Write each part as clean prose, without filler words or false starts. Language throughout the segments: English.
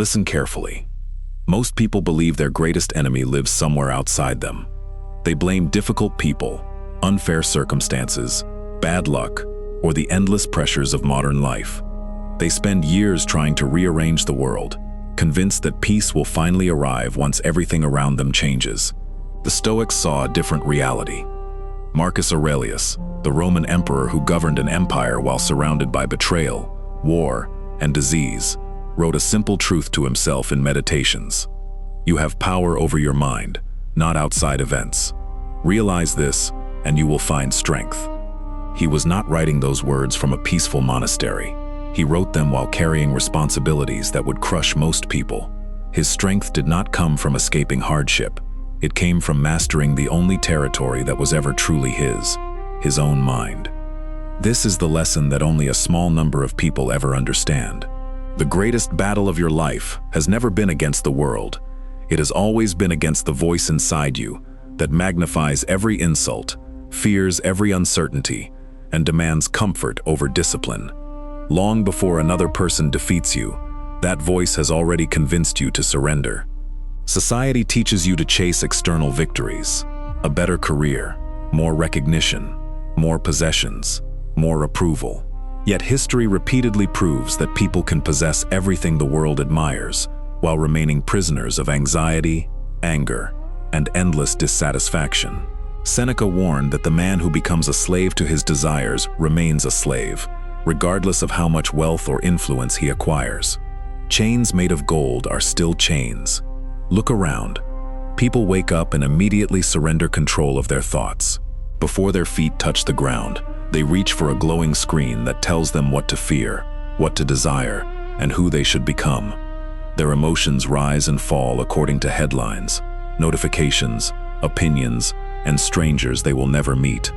Listen carefully. Most people believe their greatest enemy lives somewhere outside them. They blame difficult people, unfair circumstances, bad luck, or the endless pressures of modern life. They spend years trying to rearrange the world, convinced that peace will finally arrive once everything around them changes. The Stoics saw a different reality. Marcus Aurelius, the Roman emperor who governed an empire while surrounded by betrayal, war, and disease, wrote a simple truth to himself in Meditations. You have power over your mind, not outside events. Realize this, and you will find strength. He was not writing those words from a peaceful monastery. He wrote them while carrying responsibilities that would crush most people. His strength did not come from escaping hardship. It came from mastering the only territory that was ever truly his own mind. This is the lesson that only a small number of people ever understand. The greatest battle of your life has never been against the world. It has always been against the voice inside you that magnifies every insult, fears every uncertainty, and demands comfort over discipline. Long before another person defeats you, that voice has already convinced you to surrender. Society teaches you to chase external victories, a better career, more recognition, more possessions, more approval. Yet history repeatedly proves that people can possess everything the world admires while remaining prisoners of anxiety, anger, and endless dissatisfaction. Seneca warned that the man who becomes a slave to his desires remains a slave, regardless of how much wealth or influence he acquires. Chains made of gold are still chains. Look around. People wake up and immediately surrender control of their thoughts. Before their feet touch the ground, they reach for a glowing screen that tells them what to fear, what to desire, and who they should become. Their emotions rise and fall according to headlines, notifications, opinions, and strangers they will never meet.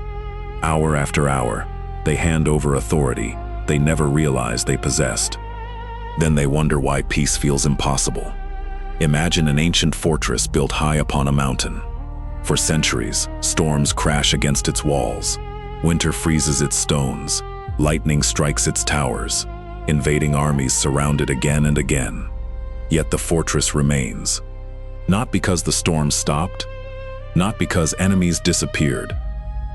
Hour after hour, they hand over authority they never realized they possessed. Then they wonder why peace feels impossible. Imagine an ancient fortress built high upon a mountain. For centuries, storms crash against its walls. Winter freezes its stones. Lightning strikes its towers. Invading armies surround it again and again. Yet the fortress remains. Not because the storms stopped, not because enemies disappeared,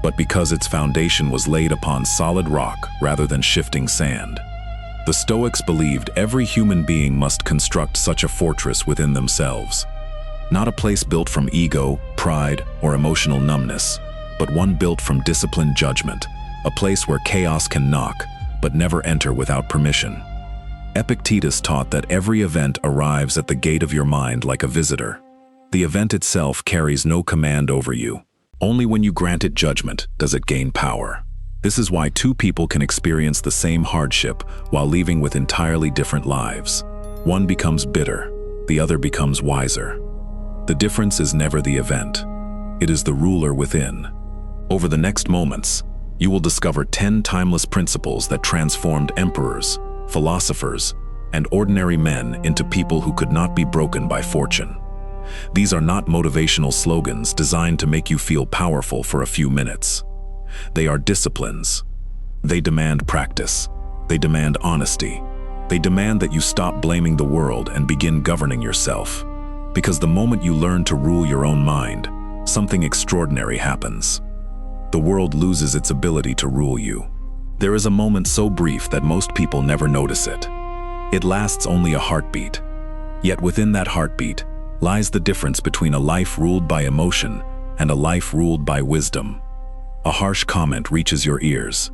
but because its foundation was laid upon solid rock rather than shifting sand. The Stoics believed every human being must construct such a fortress within themselves. Not a place built from ego, pride, or emotional numbness, but one built from disciplined judgment, a place where chaos can knock, but never enter without permission. Epictetus taught that every event arrives at the gate of your mind like a visitor. The event itself carries no command over you. Only when you grant it judgment does it gain power. This is why two people can experience the same hardship while leaving with entirely different lives. One becomes bitter, the other becomes wiser. The difference is never the event. It is the ruler within. Over the next moments, you will discover 10 timeless principles that transformed emperors, philosophers, and ordinary men into people who could not be broken by fortune. These are not motivational slogans designed to make you feel powerful for a few minutes. They are disciplines. They demand practice. They demand honesty. They demand that you stop blaming the world and begin governing yourself. Because the moment you learn to rule your own mind, something extraordinary happens. The world loses its ability to rule you. There is a moment so brief that most people never notice it. It lasts only a heartbeat. Yet within that heartbeat lies the difference between a life ruled by emotion and a life ruled by wisdom. A harsh comment reaches your ears.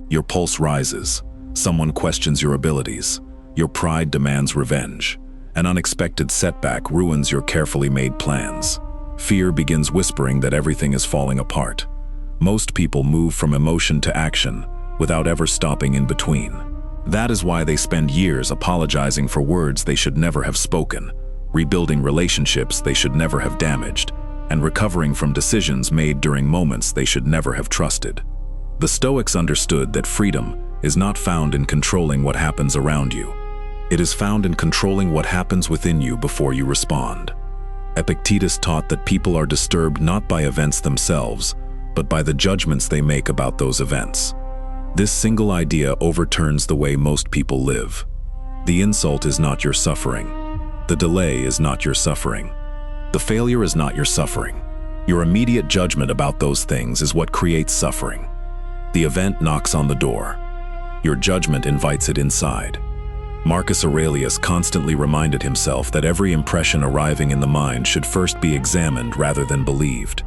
Your pulse rises. Someone questions your abilities. Your pride demands revenge. An unexpected setback ruins your carefully made plans. Fear begins whispering that everything is falling apart. Most people move from emotion to action without ever stopping in between. That is why they spend years apologizing for words they should never have spoken, rebuilding relationships they should never have damaged, and recovering from decisions made during moments they should never have trusted. The Stoics understood that freedom is not found in controlling what happens around you. It is found in controlling what happens within you before you respond. Epictetus taught that people are disturbed not by events themselves, but by the judgments they make about those events. This single idea overturns the way most people live. The insult is not your suffering. The delay is not your suffering. The failure is not your suffering. Your immediate judgment about those things is what creates suffering. The event knocks on the door. Your judgment invites it inside. Marcus Aurelius constantly reminded himself that every impression arriving in the mind should first be examined rather than believed.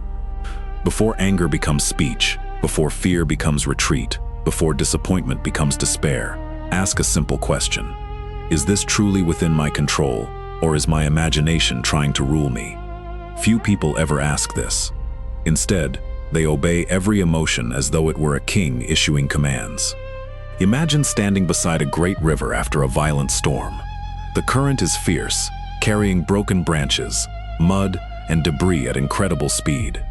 Before anger becomes speech, before fear becomes retreat, before disappointment becomes despair, ask a simple question. Is this truly within my control, or is my imagination trying to rule me? Few people ever ask this. Instead, they obey every emotion as though it were a king issuing commands. Imagine standing beside a great river after a violent storm. The current is fierce, carrying broken branches, mud, and debris at incredible speed.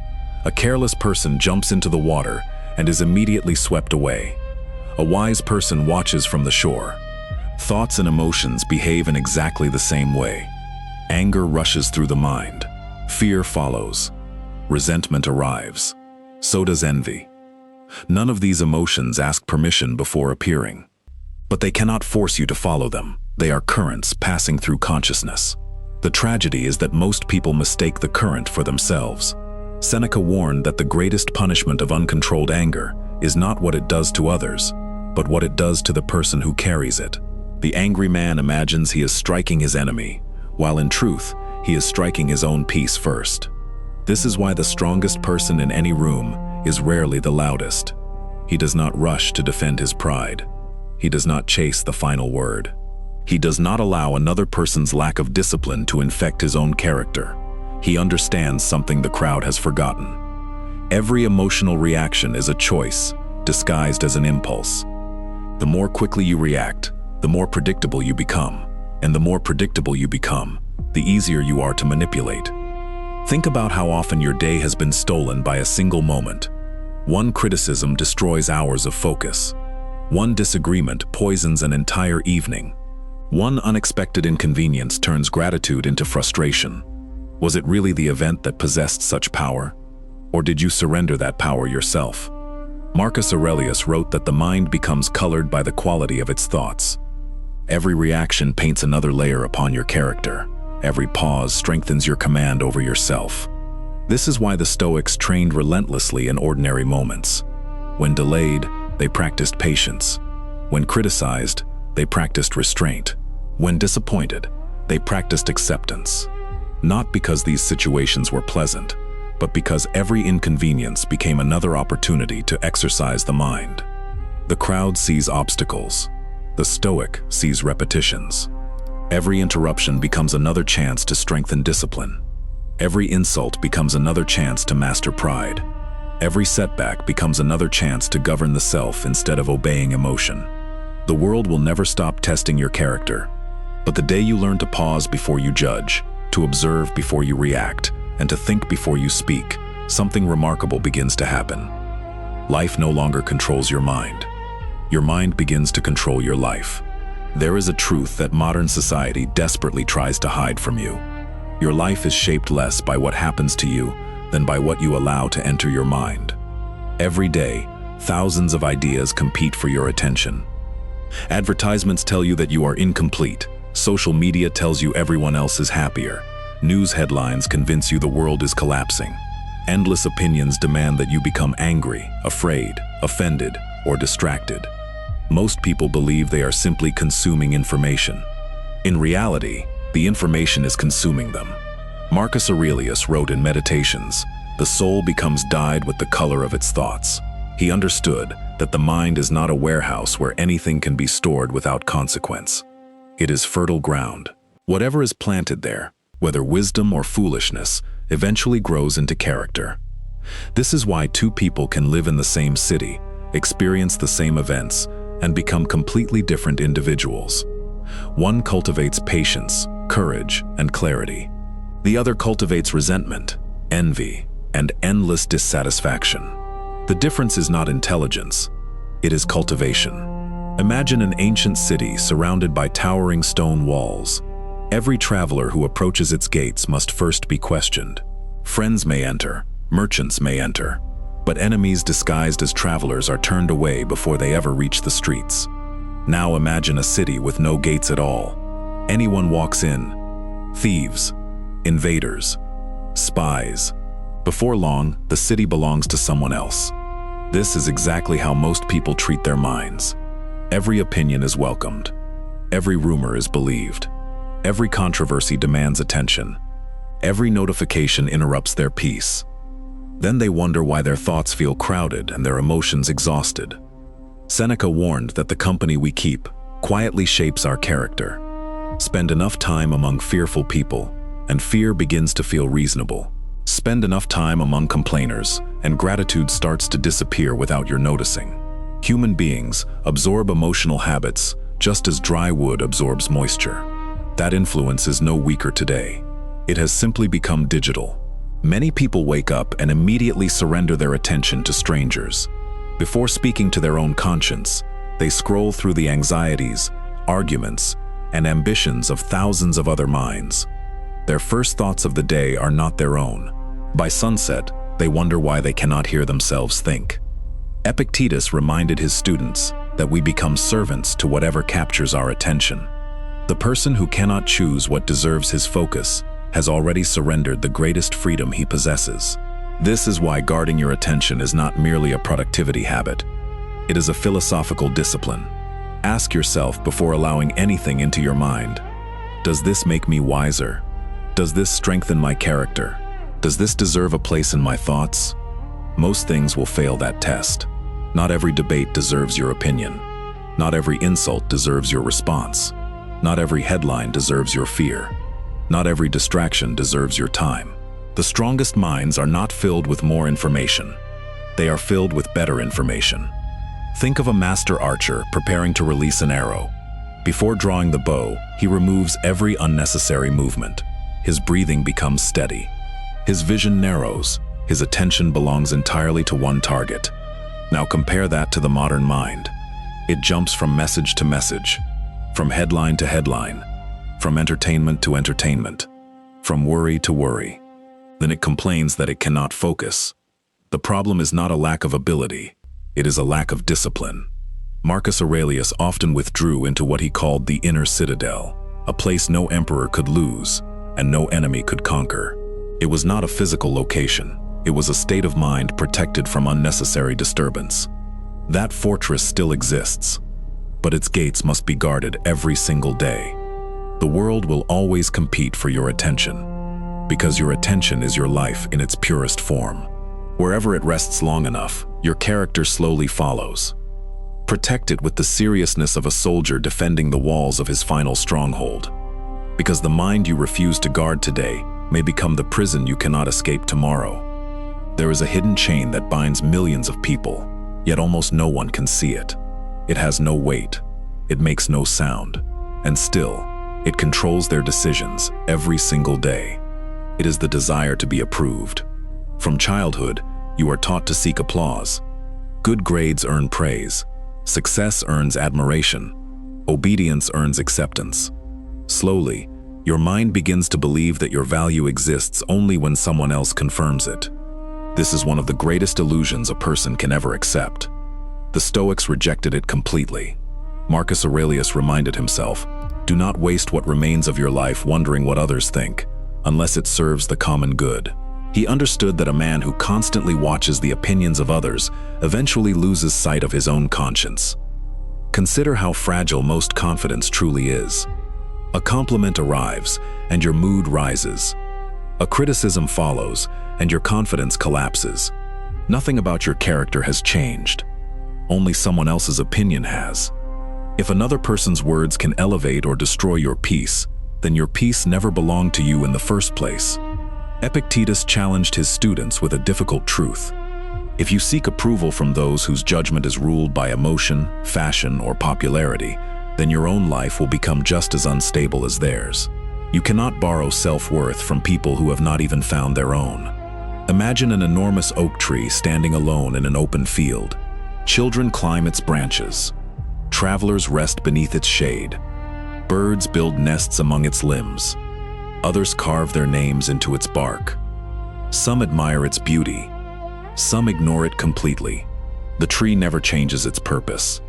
A careless person jumps into the water and is immediately swept away. A wise person watches from the shore. Thoughts and emotions behave in exactly the same way. Anger rushes through the mind. Fear follows. Resentment arrives. So does envy. None of these emotions ask permission before appearing. But they cannot force you to follow them. They are currents passing through consciousness. The tragedy is that most people mistake the current for themselves. Seneca warned that the greatest punishment of uncontrolled anger is not what it does to others, but what it does to the person who carries it. The angry man imagines he is striking his enemy, while in truth, he is striking his own peace first. This is why the strongest person in any room is rarely the loudest. He does not rush to defend his pride. He does not chase the final word. He does not allow another person's lack of discipline to infect his own character. He understands something the crowd has forgotten. Every emotional reaction is a choice, disguised as an impulse. The more quickly you react, the more predictable you become. And the more predictable you become, the easier you are to manipulate. Think about how often your day has been stolen by a single moment. One criticism destroys hours of focus. One disagreement poisons an entire evening. One unexpected inconvenience turns gratitude into frustration. Was it really the event that possessed such power? Or did you surrender that power yourself? Marcus Aurelius wrote that the mind becomes colored by the quality of its thoughts. Every reaction paints another layer upon your character. Every pause strengthens your command over yourself. This is why the Stoics trained relentlessly in ordinary moments. When delayed, they practiced patience. When criticized, they practiced restraint. When disappointed, they practiced acceptance. Not because these situations were pleasant, but because every inconvenience became another opportunity to exercise the mind. The crowd sees obstacles. The Stoic sees repetitions. Every interruption becomes another chance to strengthen discipline. Every insult becomes another chance to master pride. Every setback becomes another chance to govern the self instead of obeying emotion. The world will never stop testing your character. But the day you learn to pause before you judge, to observe before you react, and to think before you speak, something remarkable begins to happen. Life no longer controls your mind. Your mind begins to control your life. There is a truth that modern society desperately tries to hide from you. Your life is shaped less by what happens to you than by what you allow to enter your mind. Every day, thousands of ideas compete for your attention. Advertisements tell you that you are incomplete. Social media tells you everyone else is happier. News headlines convince you the world is collapsing. Endless opinions demand that you become angry, afraid, offended, or distracted. Most people believe they are simply consuming information. In reality, the information is consuming them. Marcus Aurelius wrote in Meditations, "The soul becomes dyed with the color of its thoughts." He understood that the mind is not a warehouse where anything can be stored without consequence. It is fertile ground. Whatever is planted there, whether wisdom or foolishness, eventually grows into character. This is why two people can live in the same city, experience the same events, and become completely different individuals. One cultivates patience, courage, and clarity. The other cultivates resentment, envy, and endless dissatisfaction. The difference is not intelligence, it is cultivation. Imagine an ancient city surrounded by towering stone walls. Every traveler who approaches its gates must first be questioned. Friends may enter, merchants may enter, but enemies disguised as travelers are turned away before they ever reach the streets. Now imagine a city with no gates at all. Anyone walks in, thieves, invaders, spies. Before long, the city belongs to someone else. This is exactly how most people treat their minds. Every opinion is welcomed. Every rumor is believed. Every controversy demands attention. Every notification interrupts their peace. Then they wonder why their thoughts feel crowded and their emotions exhausted. Seneca warned that the company we keep quietly shapes our character. Spend enough time among fearful people, and fear begins to feel reasonable. Spend enough time among complainers, and gratitude starts to disappear without your noticing. Human beings absorb emotional habits just as dry wood absorbs moisture. That influence is no weaker today. It has simply become digital. Many people wake up and immediately surrender their attention to strangers. Before speaking to their own conscience, they scroll through the anxieties, arguments, and ambitions of thousands of other minds. Their first thoughts of the day are not their own. By sunset, they wonder why they cannot hear themselves think. Epictetus reminded his students that we become servants to whatever captures our attention. The person who cannot choose what deserves his focus has already surrendered the greatest freedom he possesses. This is why guarding your attention is not merely a productivity habit. It is a philosophical discipline. Ask yourself before allowing anything into your mind, does this make me wiser? Does this strengthen my character? Does this deserve a place in my thoughts? Most things will fail that test. Not every debate deserves your opinion. Not every insult deserves your response. Not every headline deserves your fear. Not every distraction deserves your time. The strongest minds are not filled with more information. They are filled with better information. Think of a master archer preparing to release an arrow. Before drawing the bow, he removes every unnecessary movement. His breathing becomes steady. His vision narrows. His attention belongs entirely to one target. Now compare that to the modern mind. It jumps from message to message, from headline to headline, from entertainment to entertainment, from worry to worry. Then it complains that it cannot focus. The problem is not a lack of ability, it is a lack of discipline. Marcus Aurelius often withdrew into what he called the inner citadel, a place no emperor could lose and no enemy could conquer. It was not a physical location. It was a state of mind protected from unnecessary disturbance. That fortress still exists, but its gates must be guarded every single day. The world will always compete for your attention, because your attention is your life in its purest form. Wherever it rests long enough, your character slowly follows. Protect it with the seriousness of a soldier defending the walls of his final stronghold, because the mind you refuse to guard today may become the prison you cannot escape tomorrow. There is a hidden chain that binds millions of people, yet almost no one can see it. It has no weight, it makes no sound, and still, it controls their decisions every single day. It is the desire to be approved. From childhood, you are taught to seek applause. Good grades earn praise. Success earns admiration. Obedience earns acceptance. Slowly, your mind begins to believe that your value exists only when someone else confirms it. This is one of the greatest illusions a person can ever accept. The Stoics rejected it completely. Marcus Aurelius reminded himself, do not waste what remains of your life wondering what others think, unless it serves the common good. He understood that a man who constantly watches the opinions of others eventually loses sight of his own conscience. Consider how fragile most confidence truly is. A compliment arrives, and your mood rises. A criticism follows, and your confidence collapses. Nothing about your character has changed. Only someone else's opinion has. If another person's words can elevate or destroy your peace, then your peace never belonged to you in the first place. Epictetus challenged his students with a difficult truth. If you seek approval from those whose judgment is ruled by emotion, fashion, or popularity, then your own life will become just as unstable as theirs. You cannot borrow self-worth from people who have not even found their own. Imagine an enormous oak tree standing alone in an open field. Children climb its branches. Travelers rest beneath its shade. Birds build nests among its limbs. Others carve their names into its bark. Some admire its beauty. Some ignore it completely. The tree never changes its purpose.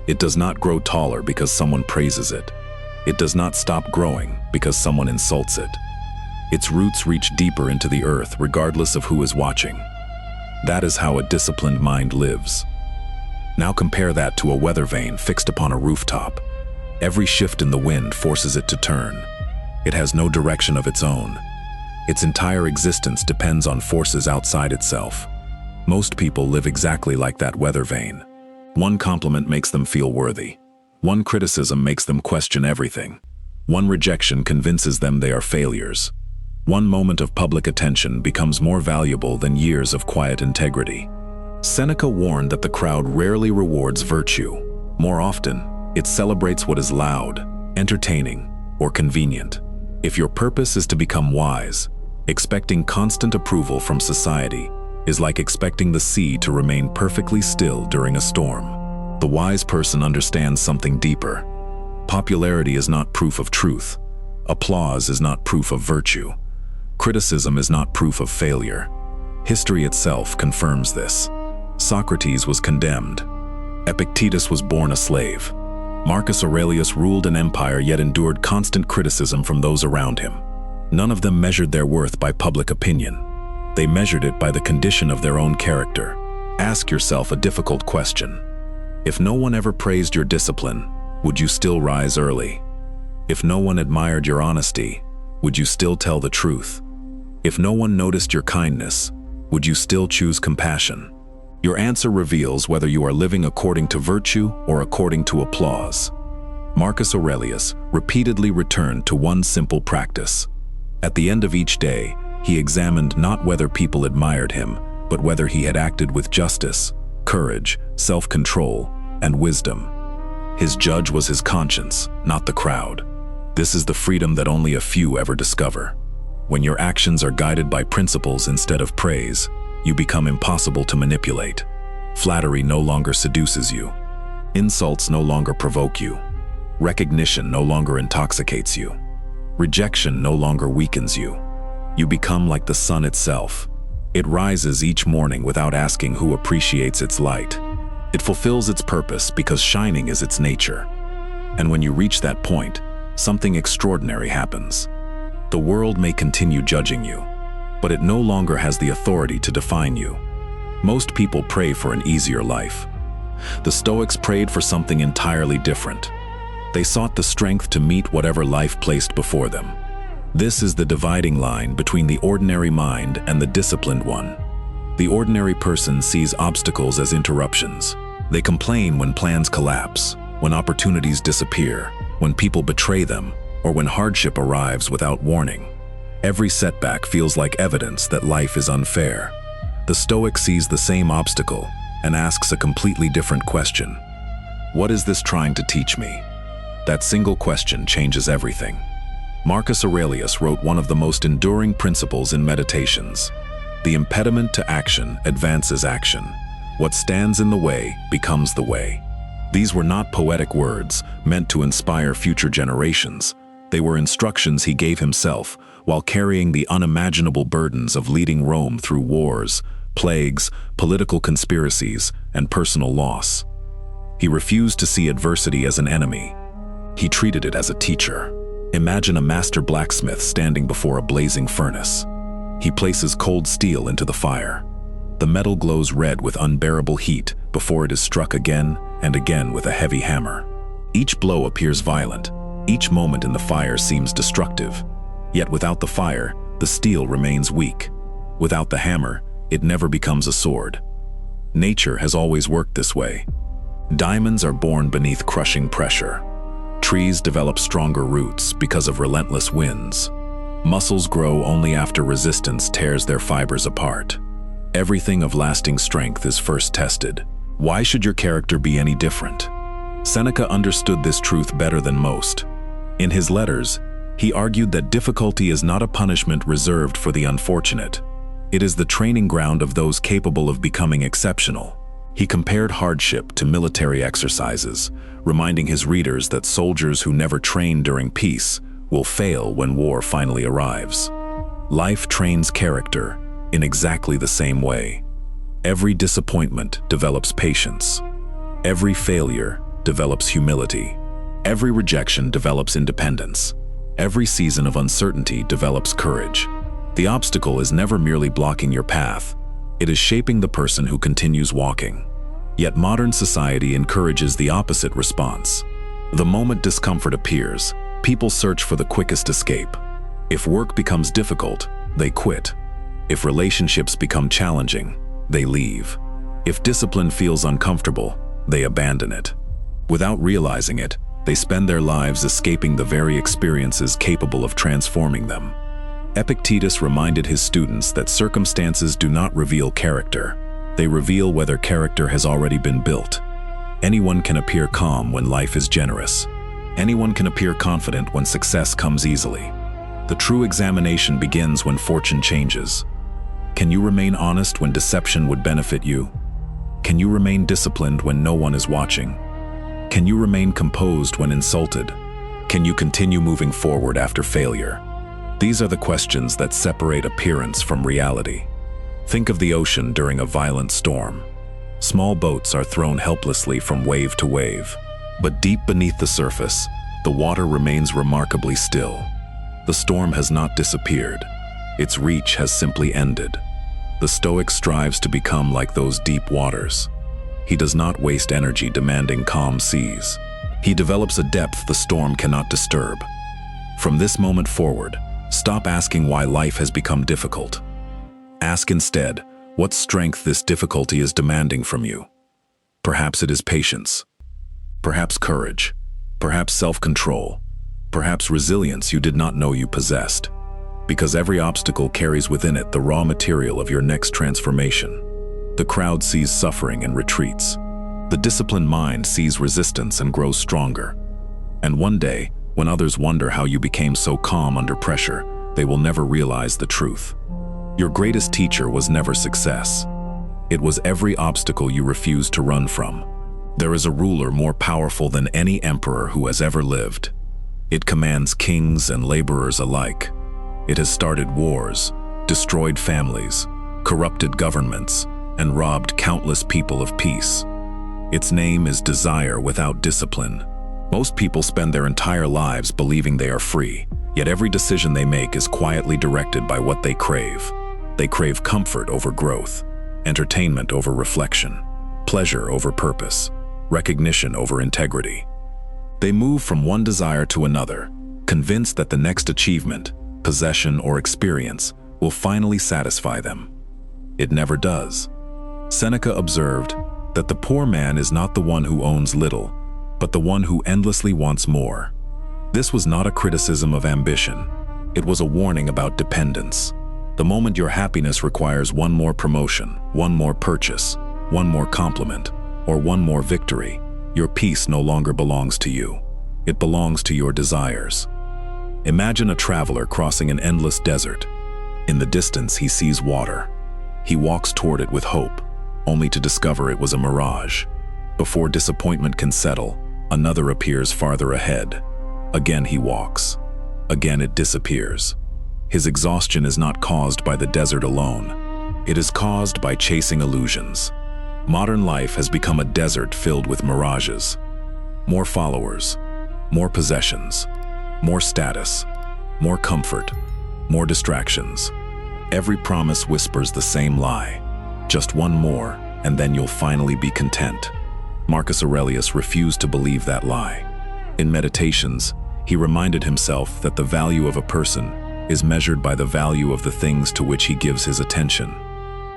It does not grow taller because someone praises it. It does not stop growing because someone insults it. Its roots reach deeper into the earth regardless of who is watching. That is how a disciplined mind lives. Now compare that to a weather vane fixed upon a rooftop. Every shift in the wind forces it to turn. It has no direction of its own. Its entire existence depends on forces outside itself. Most people live exactly like that weather vane. One compliment makes them feel worthy. One criticism makes them question everything. One rejection convinces them they are failures. One moment of public attention becomes more valuable than years of quiet integrity. Seneca warned that the crowd rarely rewards virtue. More often, it celebrates what is loud, entertaining, or convenient. If your purpose is to become wise, expecting constant approval from society is like expecting the sea to remain perfectly still during a storm. The wise person understands something deeper. Popularity is not proof of truth. Applause is not proof of virtue. Criticism is not proof of failure. History itself confirms this. Socrates was condemned. Epictetus was born a slave. Marcus Aurelius ruled an empire yet endured constant criticism from those around him. None of them measured their worth by public opinion. They measured it by the condition of their own character. Ask yourself a difficult question. If no one ever praised your discipline, would you still rise early? If no one admired your honesty, would you still tell the truth? If no one noticed your kindness, would you still choose compassion? Your answer reveals whether you are living according to virtue or according to applause. Marcus Aurelius repeatedly returned to one simple practice. At the end of each day, he examined not whether people admired him, but whether he had acted with justice, courage, self-control, and wisdom. His judge was his conscience, not the crowd. This is the freedom that only a few ever discover. When your actions are guided by principles instead of praise, you become impossible to manipulate. Flattery no longer seduces you. Insults no longer provoke you. Recognition no longer intoxicates you. Rejection no longer weakens you. You become like the sun itself. It rises each morning without asking who appreciates its light. It fulfills its purpose because shining is its nature. And when you reach that point, something extraordinary happens. The world may continue judging you, but it no longer has the authority to define you. Most people pray for an easier life. The Stoics prayed for something entirely different. They sought the strength to meet whatever life placed before them. This is the dividing line between the ordinary mind and the disciplined one. The ordinary person sees obstacles as interruptions. They complain when plans collapse, when opportunities disappear, when people betray them, or when hardship arrives without warning. Every setback feels like evidence that life is unfair. The Stoic sees the same obstacle and asks a completely different question. What is this trying to teach me? That single question changes everything. Marcus Aurelius wrote one of the most enduring principles in Meditations. The impediment to action advances action. What stands in the way becomes the way. These were not poetic words meant to inspire future generations. They were instructions he gave himself while carrying the unimaginable burdens of leading Rome through wars, plagues, political conspiracies, and personal loss. He refused to see adversity as an enemy. He treated it as a teacher. Imagine a master blacksmith standing before a blazing furnace. He places cold steel into the fire. The metal glows red with unbearable heat before it is struck again and again with a heavy hammer. Each blow appears violent. Each moment in the fire seems destructive. Yet without the fire, the steel remains weak. Without the hammer, it never becomes a sword. Nature has always worked this way. Diamonds are born beneath crushing pressure. Trees develop stronger roots because of relentless winds. Muscles grow only after resistance tears their fibers apart. Everything of lasting strength is first tested. Why should your character be any different? Seneca understood this truth better than most. In his letters, he argued that difficulty is not a punishment reserved for the unfortunate. It is the training ground of those capable of becoming exceptional. He compared hardship to military exercises, reminding his readers that soldiers who never train during peace will fail when war finally arrives. Life trains character in exactly the same way. Every disappointment develops patience. Every failure develops humility. Every rejection develops independence. Every season of uncertainty develops courage. The obstacle is never merely blocking your path. It is shaping the person who continues walking. Yet modern society encourages the opposite response. The moment discomfort appears, people search for the quickest escape. If work becomes difficult, they quit. If relationships become challenging, they leave. If discipline feels uncomfortable, they abandon it. Without realizing it, they spend their lives escaping the very experiences capable of transforming them. Epictetus reminded his students that circumstances do not reveal character. They reveal whether character has already been built. Anyone can appear calm when life is generous. Anyone can appear confident when success comes easily. The true examination begins when fortune changes. Can you remain honest when deception would benefit you? Can you remain disciplined when no one is watching? Can you remain composed when insulted? Can you continue moving forward after failure? These are the questions that separate appearance from reality. Think of the ocean during a violent storm. Small boats are thrown helplessly from wave to wave, but deep beneath the surface, the water remains remarkably still. The storm has not disappeared. Its reach has simply ended. The Stoic strives to become like those deep waters. He does not waste energy demanding calm seas. He develops a depth the storm cannot disturb. From this moment forward, stop asking why life has become difficult. Ask instead, what strength this difficulty is demanding from you. Perhaps it is patience. Perhaps courage. Perhaps self-control. Perhaps resilience you did not know you possessed. Because every obstacle carries within it the raw material of your next transformation. The crowd sees suffering and retreats. The disciplined mind sees resistance and grows stronger. And one day, when others wonder how you became so calm under pressure, they will never realize the truth. Your greatest teacher was never success. It was every obstacle you refused to run from. There is a ruler more powerful than any emperor who has ever lived. It commands kings and laborers alike. It has started wars, destroyed families, corrupted governments, and robbed countless people of peace. Its name is desire without discipline. Most people spend their entire lives believing they are free, yet every decision they make is quietly directed by what they crave. They crave comfort over growth, entertainment over reflection, pleasure over purpose, recognition over integrity. They move from one desire to another, convinced that the next achievement, possession, or experience will finally satisfy them. It never does. Seneca observed that the poor man is not the one who owns little, but the one who endlessly wants more. This was not a criticism of ambition. It was a warning about dependence. The moment your happiness requires one more promotion, one more purchase, one more compliment, or one more victory, your peace no longer belongs to you. It belongs to your desires. Imagine a traveler crossing an endless desert. In the distance, he sees water. He walks toward it with hope, only to discover it was a mirage. Before disappointment can settle, another appears farther ahead. Again he walks. Again it disappears. His exhaustion is not caused by the desert alone. It is caused by chasing illusions. Modern life has become a desert filled with mirages. More followers, more possessions, more status, more comfort, more distractions. Every promise whispers the same lie. Just one more, and then you'll finally be content. Marcus Aurelius refused to believe that lie. In Meditations, he reminded himself that the value of a person is measured by the value of the things to which he gives his attention.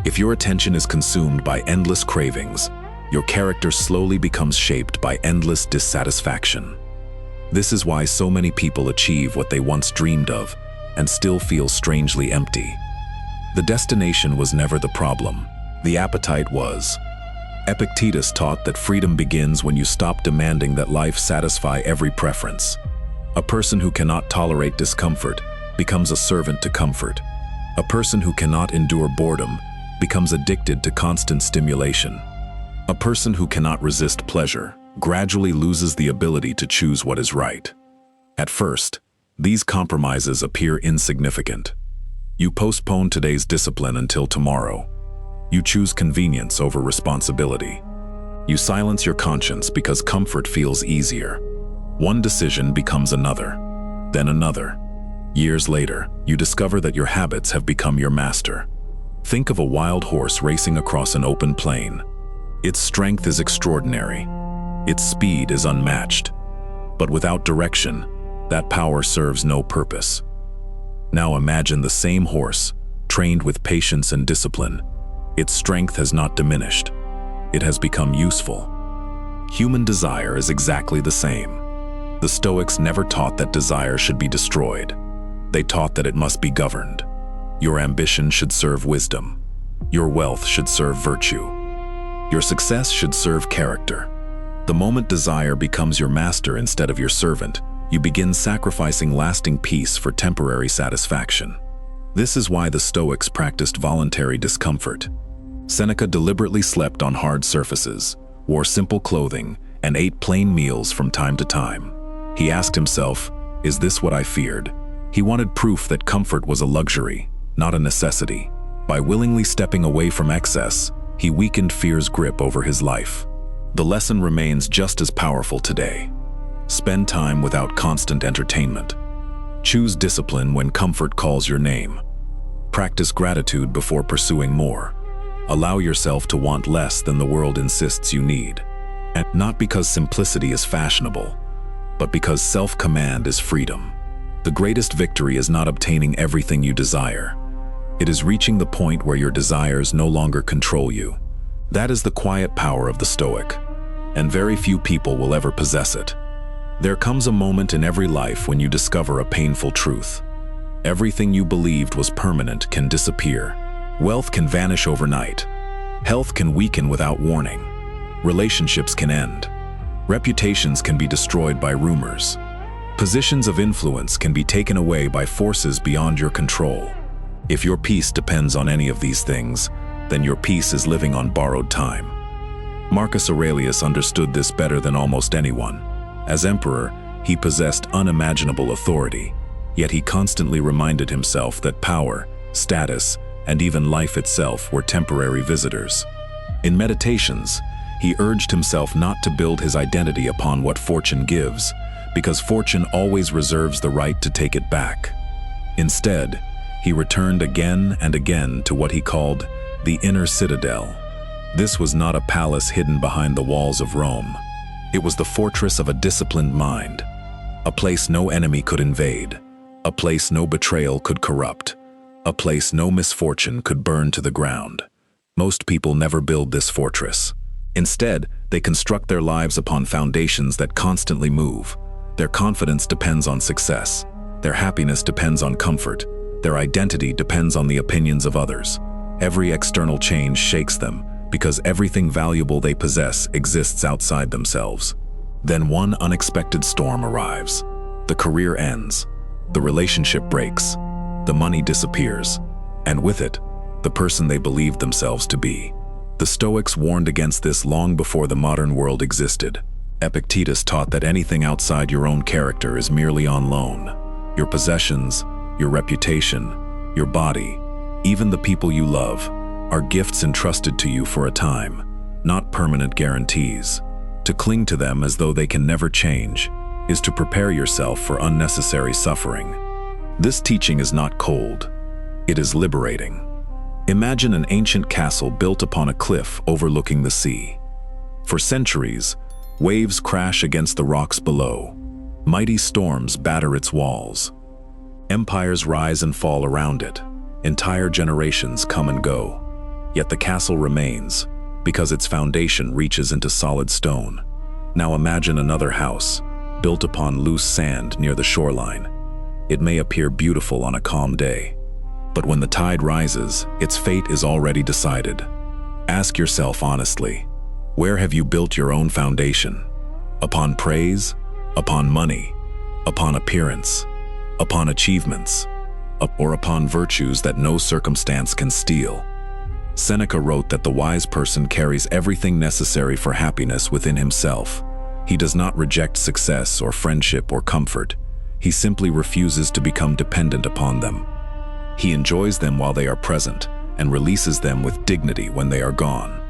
If your attention is consumed by endless cravings, your character slowly becomes shaped by endless dissatisfaction. This is why so many people achieve what they once dreamed of and still feel strangely empty. The destination was never the problem. The appetite was. Epictetus taught that freedom begins when you stop demanding that life satisfy every preference. A person who cannot tolerate discomfort becomes a servant to comfort. A person who cannot endure boredom becomes addicted to constant stimulation. A person who cannot resist pleasure gradually loses the ability to choose what is right. At first, these compromises appear insignificant. You postpone today's discipline until tomorrow. You choose convenience over responsibility. You silence your conscience because comfort feels easier. One decision becomes another, then another. Years later, you discover that your habits have become your master. Think of a wild horse racing across an open plain. Its strength is extraordinary. Its speed is unmatched. But without direction, that power serves no purpose. Now imagine the same horse, trained with patience and discipline. Its strength has not diminished. It has become useful. Human desire is exactly the same. The Stoics never taught that desire should be destroyed. They taught that it must be governed. Your ambition should serve wisdom. Your wealth should serve virtue. Your success should serve character. The moment desire becomes your master instead of your servant, you begin sacrificing lasting peace for temporary satisfaction. This is why the Stoics practiced voluntary discomfort. Seneca deliberately slept on hard surfaces, wore simple clothing, and ate plain meals from time to time. He asked himself, "Is this what I feared?" He wanted proof that comfort was a luxury, not a necessity. By willingly stepping away from excess, he weakened fear's grip over his life. The lesson remains just as powerful today. Spend time without constant entertainment. Choose discipline when comfort calls your name. Practice gratitude before pursuing more. Allow yourself to want less than the world insists you need. And not because simplicity is fashionable, but because self-command is freedom. The greatest victory is not obtaining everything you desire. It is reaching the point where your desires no longer control you. That is the quiet power of the Stoic, and very few people will ever possess it. There comes a moment in every life when you discover a painful truth. Everything you believed was permanent can disappear. Wealth can vanish overnight. Health can weaken without warning. Relationships can end. Reputations can be destroyed by rumors. Positions of influence can be taken away by forces beyond your control. If your peace depends on any of these things, then your peace is living on borrowed time. Marcus Aurelius understood this better than almost anyone. As emperor, he possessed unimaginable authority, yet he constantly reminded himself that power, status, and even life itself were temporary visitors. In Meditations, he urged himself not to build his identity upon what fortune gives, because fortune always reserves the right to take it back. Instead, he returned again and again to what he called the inner citadel. This was not a palace hidden behind the walls of Rome. It was the fortress of a disciplined mind, a place no enemy could invade, a place no betrayal could corrupt, a place no misfortune could burn to the ground. Most people never build this fortress. Instead, they construct their lives upon foundations that constantly move. Their confidence depends on success. Their happiness depends on comfort. Their identity depends on the opinions of others. Every external change shakes them because everything valuable they possess exists outside themselves. Then one unexpected storm arrives. The career ends. The relationship breaks. The money disappears. And with it, the person they believed themselves to be. The Stoics warned against this long before the modern world existed. Epictetus taught that anything outside your own character is merely on loan. Your possessions, your reputation, your body, even the people you love, are gifts entrusted to you for a time, not permanent guarantees. To cling to them as though they can never change is to prepare yourself for unnecessary suffering. This teaching is not cold. It is liberating. Imagine an ancient castle built upon a cliff overlooking the sea. For centuries, waves crash against the rocks below. Mighty storms batter its walls. Empires rise and fall around it. Entire generations come and go. Yet the castle remains, because its foundation reaches into solid stone. Now imagine another house, built upon loose sand near the shoreline. It may appear beautiful on a calm day, but when the tide rises, its fate is already decided. Ask yourself honestly, where have you built your own foundation? Upon praise? Upon money? Upon appearance? Upon achievements? Or upon virtues that no circumstance can steal? Seneca wrote that the wise person carries everything necessary for happiness within himself. He does not reject success or friendship or comfort. He simply refuses to become dependent upon them. He enjoys them while they are present and releases them with dignity when they are gone.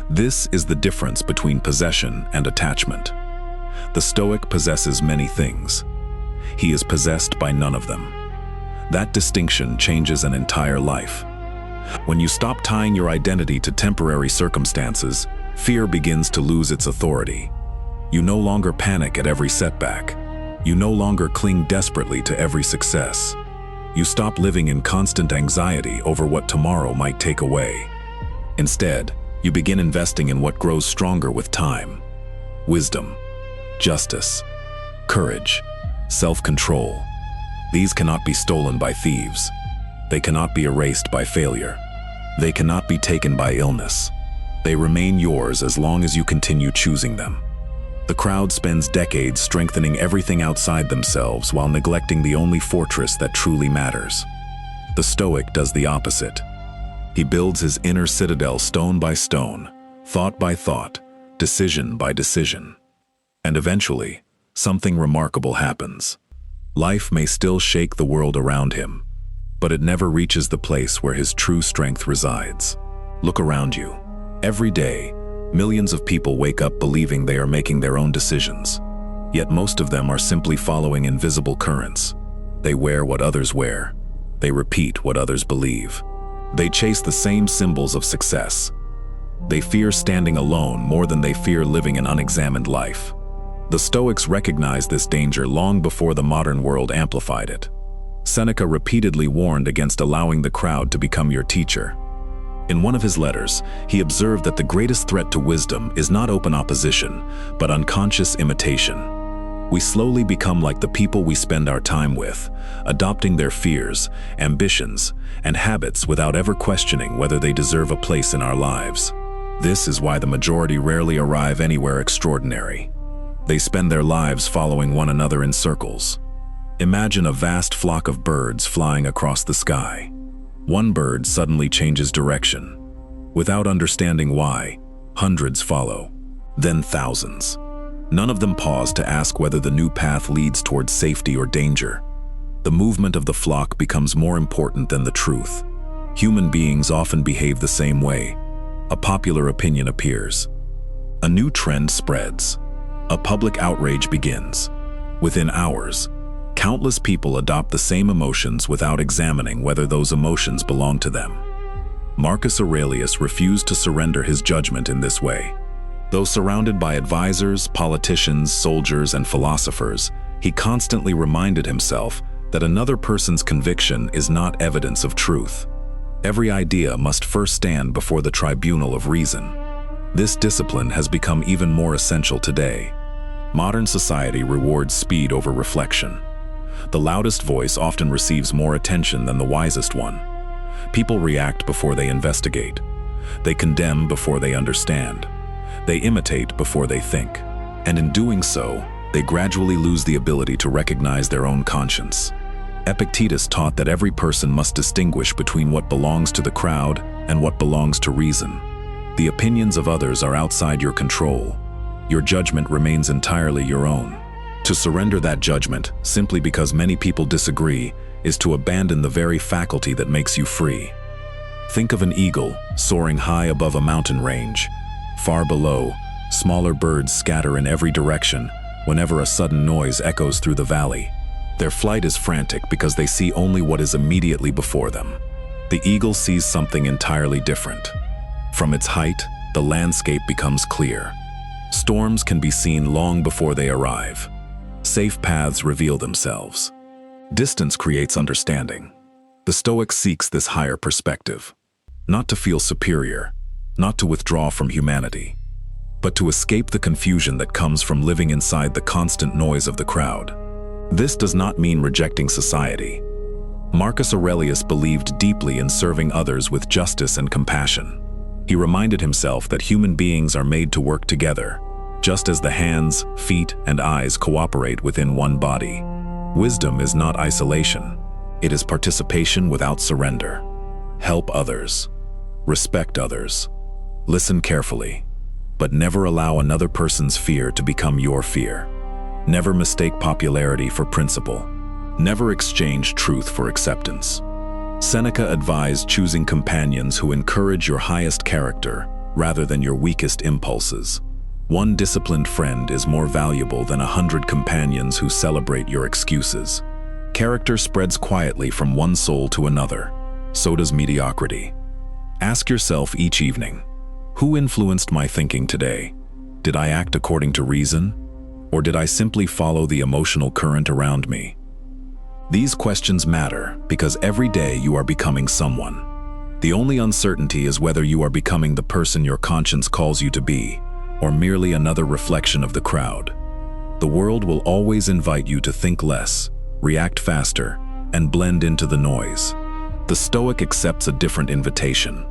This is the difference between possession and attachment. The Stoic possesses many things. He is possessed by none of them. That distinction changes an entire life. When you stop tying your identity to temporary circumstances, fear begins to lose its authority. You no longer panic at every setback. You no longer cling desperately to every success. You stop living in constant anxiety over what tomorrow might take away. Instead, you begin investing in what grows stronger with time. Wisdom, justice, courage, self-control. These cannot be stolen by thieves. They cannot be erased by failure. They cannot be taken by illness. They remain yours as long as you continue choosing them. The crowd spends decades strengthening everything outside themselves while neglecting the only fortress that truly matters. The Stoic does the opposite. He builds his inner citadel stone by stone, thought by thought, decision by decision. And eventually, something remarkable happens. Life may still shake the world around him, but it never reaches the place where his true strength resides. Look around you. Every day, millions of people wake up believing they are making their own decisions. Yet most of them are simply following invisible currents. They wear what others wear. They repeat what others believe. They chase the same symbols of success. They fear standing alone more than they fear living an unexamined life. The Stoics recognized this danger long before the modern world amplified it. Seneca repeatedly warned against allowing the crowd to become your teacher. In one of his letters, he observed that the greatest threat to wisdom is not open opposition, but unconscious imitation. We slowly become like the people we spend our time with, adopting their fears, ambitions, and habits without ever questioning whether they deserve a place in our lives. This is why the majority rarely arrive anywhere extraordinary. They spend their lives following one another in circles. Imagine a vast flock of birds flying across the sky. One bird suddenly changes direction. Without understanding why, hundreds follow, then thousands. None of them pause to ask whether the new path leads towards safety or danger. The movement of the flock becomes more important than the truth. Human beings often behave the same way. A popular opinion appears. A new trend spreads. A public outrage begins. Within hours, countless people adopt the same emotions without examining whether those emotions belong to them. Marcus Aurelius refused to surrender his judgment in this way. Though surrounded by advisors, politicians, soldiers, and philosophers, he constantly reminded himself that another person's conviction is not evidence of truth. Every idea must first stand before the tribunal of reason. This discipline has become even more essential today. Modern society rewards speed over reflection. The loudest voice often receives more attention than the wisest one. People react before they investigate. They condemn before they understand. They imitate before they think. And in doing so, they gradually lose the ability to recognize their own conscience. Epictetus taught that every person must distinguish between what belongs to the crowd and what belongs to reason. The opinions of others are outside your control. Your judgment remains entirely your own. To surrender that judgment, simply because many people disagree, is to abandon the very faculty that makes you free. Think of an eagle soaring high above a mountain range. Far below, smaller birds scatter in every direction whenever a sudden noise echoes through the valley. Their flight is frantic because they see only what is immediately before them. The eagle sees something entirely different. From its height, the landscape becomes clear. Storms can be seen long before they arrive. Safe paths reveal themselves. Distance creates understanding. The Stoic seeks this higher perspective. Not to feel superior, not to withdraw from humanity, but to escape the confusion that comes from living inside the constant noise of the crowd. This does not mean rejecting society. Marcus Aurelius believed deeply in serving others with justice and compassion. He reminded himself that human beings are made to work together, just as the hands, feet, and eyes cooperate within one body. Wisdom is not isolation. It is participation without surrender. Help others. Respect others. Listen carefully, but never allow another person's fear to become your fear. Never mistake popularity for principle. Never exchange truth for acceptance. Seneca advised choosing companions who encourage your highest character rather than your weakest impulses. One disciplined friend is more valuable than 100 companions who celebrate your excuses. Character spreads quietly from one soul to another. So does mediocrity. Ask yourself each evening, who influenced my thinking today? Did I act according to reason? Or did I simply follow the emotional current around me? These questions matter because every day you are becoming someone. The only uncertainty is whether you are becoming the person your conscience calls you to be, or merely another reflection of the crowd. The world will always invite you to think less, react faster, and blend into the noise. The Stoic accepts a different invitation: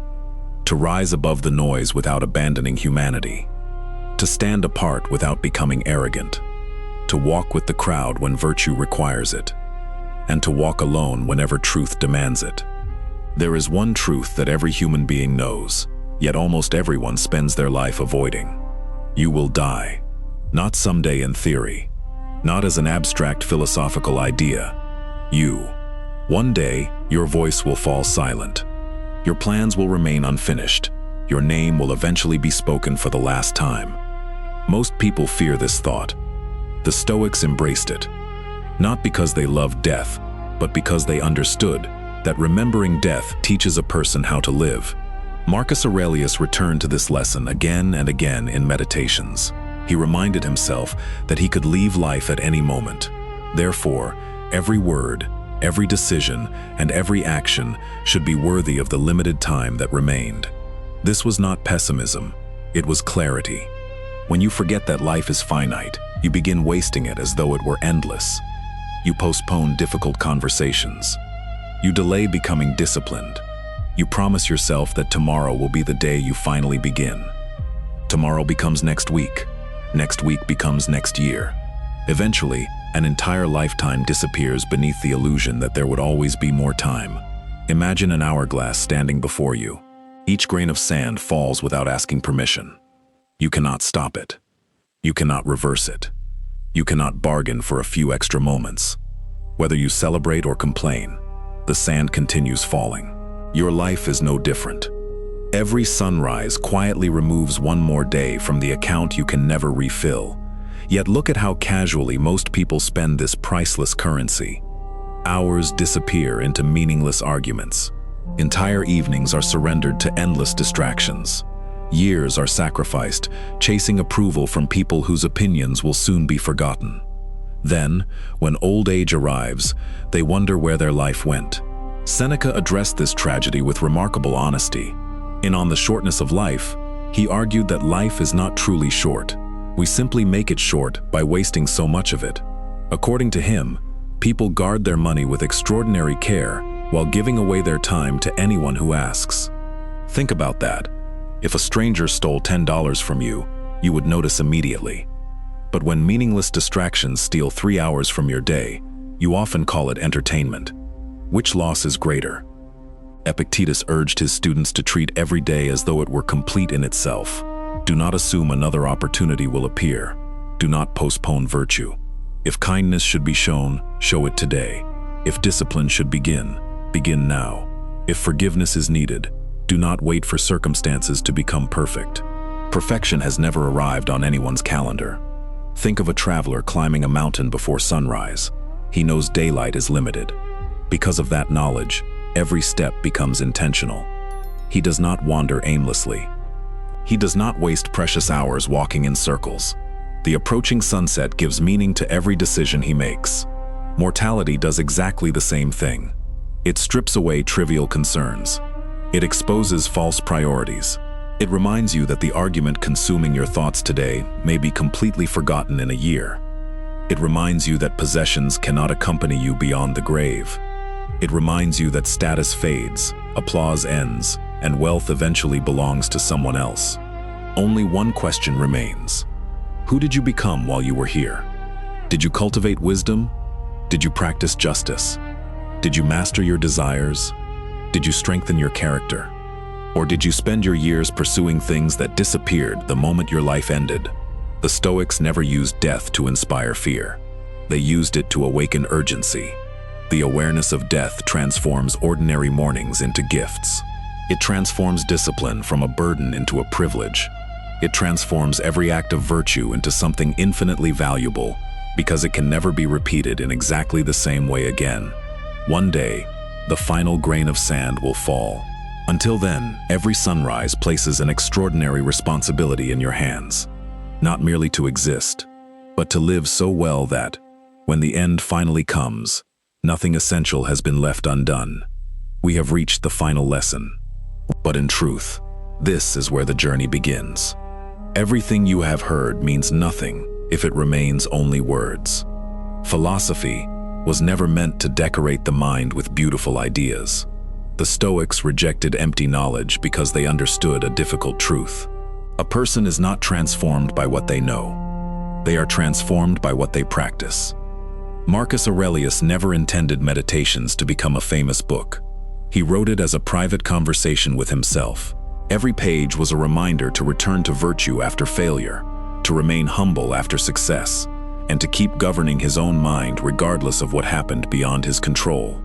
to rise above the noise without abandoning humanity, to stand apart without becoming arrogant, to walk with the crowd when virtue requires it, and to walk alone whenever truth demands it. There is one truth that every human being knows, yet almost everyone spends their life avoiding. You will die. Not someday in theory, not as an abstract philosophical idea. You. One day, your voice will fall silent. Your plans will remain unfinished. Your name will eventually be spoken for the last time. Most people fear this thought. The Stoics embraced it, not because they loved death, but because they understood that remembering death teaches a person how to live. Marcus Aurelius returned to this lesson again and again in Meditations. He reminded himself that he could leave life at any moment. Therefore, every word, every decision, and every action should be worthy of the limited time that remained. This was not pessimism, it was clarity. When you forget that life is finite, you begin wasting it as though it were endless. You postpone difficult conversations. You delay becoming disciplined. You promise yourself that tomorrow will be the day you finally begin. Tomorrow becomes next week. Next week becomes next year. Eventually, an entire lifetime disappears beneath the illusion that there would always be more time. Imagine an hourglass standing before you. Each grain of sand falls without asking permission. You cannot stop it. You cannot reverse it. You cannot bargain for a few extra moments. Whether you celebrate or complain, the sand continues falling. Your life is no different. Every sunrise quietly removes one more day from the account you can never refill. Yet look at how casually most people spend this priceless currency. Hours disappear into meaningless arguments. Entire evenings are surrendered to endless distractions. Years are sacrificed, chasing approval from people whose opinions will soon be forgotten. Then, when old age arrives, they wonder where their life went. Seneca addressed this tragedy with remarkable honesty. In On the Shortness of Life, he argued that life is not truly short. We simply make it short by wasting so much of it. According to him, people guard their money with extraordinary care while giving away their time to anyone who asks. Think about that. If a stranger stole $10 from you, you would notice immediately. But when meaningless distractions steal 3 hours from your day, you often call it entertainment. Which loss is greater? Epictetus urged his students to treat every day as though it were complete in itself. Do not assume another opportunity will appear. Do not postpone virtue. If kindness should be shown, show it today. If discipline should begin, begin now. If forgiveness is needed, do not wait for circumstances to become perfect. Perfection has never arrived on anyone's calendar. Think of a traveler climbing a mountain before sunrise. He knows daylight is limited. Because of that knowledge, every step becomes intentional. He does not wander aimlessly. He does not waste precious hours walking in circles. The approaching sunset gives meaning to every decision he makes. Mortality does exactly the same thing. It strips away trivial concerns. It exposes false priorities. It reminds you that the argument consuming your thoughts today may be completely forgotten in a year. It reminds you that possessions cannot accompany you beyond the grave. It reminds you that status fades, applause ends, and wealth eventually belongs to someone else. Only one question remains. Who did you become while you were here? Did you cultivate wisdom? Did you practice justice? Did you master your desires? Did you strengthen your character? Or did you spend your years pursuing things that disappeared the moment your life ended? The Stoics never used death to inspire fear. They used it to awaken urgency. The awareness of death transforms ordinary mornings into gifts. It transforms discipline from a burden into a privilege. It transforms every act of virtue into something infinitely valuable because it can never be repeated in exactly the same way again. One day, the final grain of sand will fall. Until then, every sunrise places an extraordinary responsibility in your hands. Not merely to exist, but to live so well that, when the end finally comes, nothing essential has been left undone. We have reached the final lesson. But in truth, this is where the journey begins. Everything you have heard means nothing if it remains only words. Philosophy was never meant to decorate the mind with beautiful ideas. The Stoics rejected empty knowledge because they understood a difficult truth. A person is not transformed by what they know. They are transformed by what they practice. Marcus Aurelius never intended Meditations to become a famous book. He wrote it as a private conversation with himself. Every page was a reminder to return to virtue after failure, to remain humble after success, and to keep governing his own mind regardless of what happened beyond his control.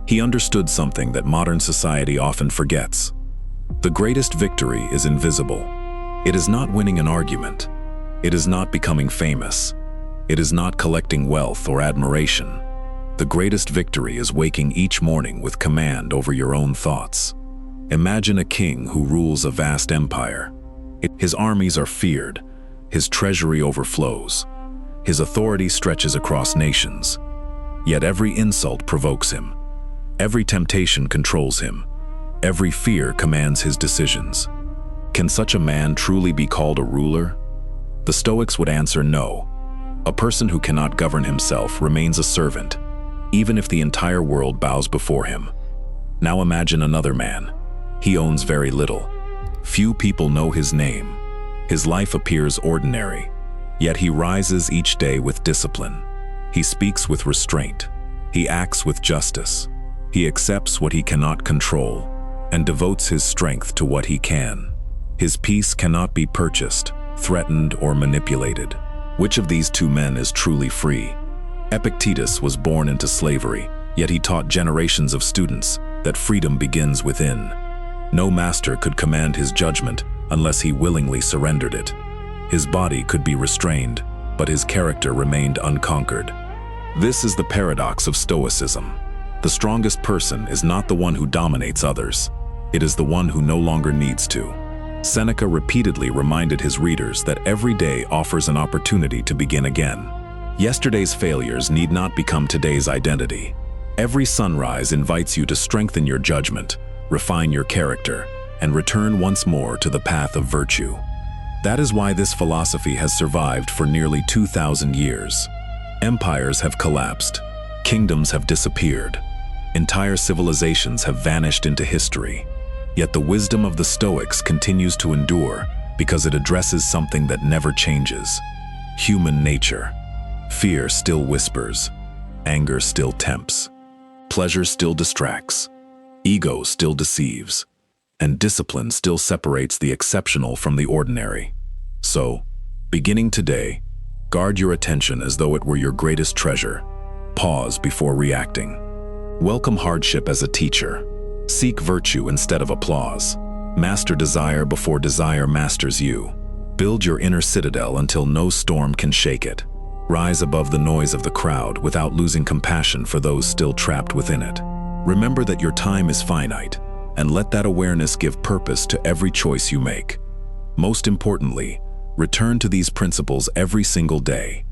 He understood something that modern society often forgets. The greatest victory is invisible. It is not winning an argument. It is not becoming famous. It is not collecting wealth or admiration. The greatest victory is waking each morning with command over your own thoughts. Imagine a king who rules a vast empire. His armies are feared. His treasury overflows. His authority stretches across nations. Yet every insult provokes him. Every temptation controls him. Every fear commands his decisions. Can such a man truly be called a ruler? The Stoics would answer no. A person who cannot govern himself remains a servant, even if the entire world bows before him. Now imagine another man. He owns very little. Few people know his name. His life appears ordinary, yet he rises each day with discipline. He speaks with restraint. He acts with justice. He accepts what he cannot control and devotes his strength to what he can. His peace cannot be purchased, threatened, or manipulated. Which of these two men is truly free? Epictetus was born into slavery, yet he taught generations of students that freedom begins within. No master could command his judgment unless he willingly surrendered it. His body could be restrained, but his character remained unconquered. This is the paradox of Stoicism. The strongest person is not the one who dominates others. It is the one who no longer needs to. Seneca repeatedly reminded his readers that every day offers an opportunity to begin again. Yesterday's failures need not become today's identity. Every sunrise invites you to strengthen your judgment, refine your character, and return once more to the path of virtue. That is why this philosophy has survived for nearly 2,000 years. Empires have collapsed. Kingdoms have disappeared. Entire civilizations have vanished into history. Yet the wisdom of the Stoics continues to endure because it addresses something that never changes: human nature. Fear still whispers. Anger still tempts. Pleasure still distracts. Ego still deceives. And discipline still separates the exceptional from the ordinary. So, beginning today, guard your attention as though it were your greatest treasure. Pause before reacting. Welcome hardship as a teacher. Seek virtue instead of applause. Master desire before desire masters you. Build your inner citadel until no storm can shake it. Rise above the noise of the crowd without losing compassion for those still trapped within it. Remember that your time is finite, and let that awareness give purpose to every choice you make. Most importantly, return to these principles every single day,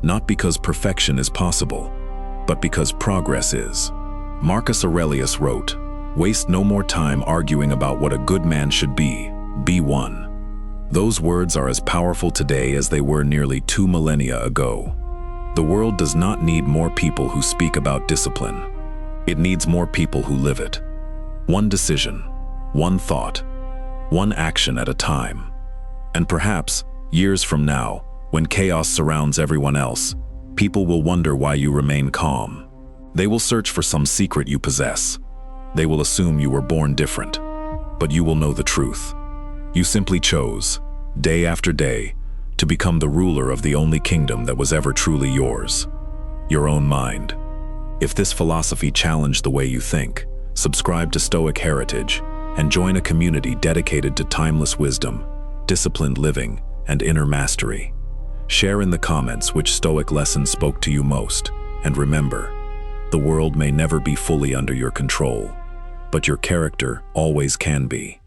not because perfection is possible, but because progress is. Marcus Aurelius wrote, "Waste no more time arguing about what a good man should be one." Those words are as powerful today as they were nearly 2 millennia ago. The world does not need more people who speak about discipline. It needs more people who live it. One decision, one thought, one action at a time. And perhaps, years from now, when chaos surrounds everyone else, people will wonder why you remain calm. They will search for some secret you possess. They will assume you were born different. But you will know the truth. You simply chose, day after day, to become the ruler of the only kingdom that was ever truly yours, your own mind. If this philosophy challenged the way you think, subscribe to Stoic Heritage and join a community dedicated to timeless wisdom, disciplined living, and inner mastery. Share in the comments which Stoic lesson spoke to you most, and remember, the world may never be fully under your control, but your character always can be.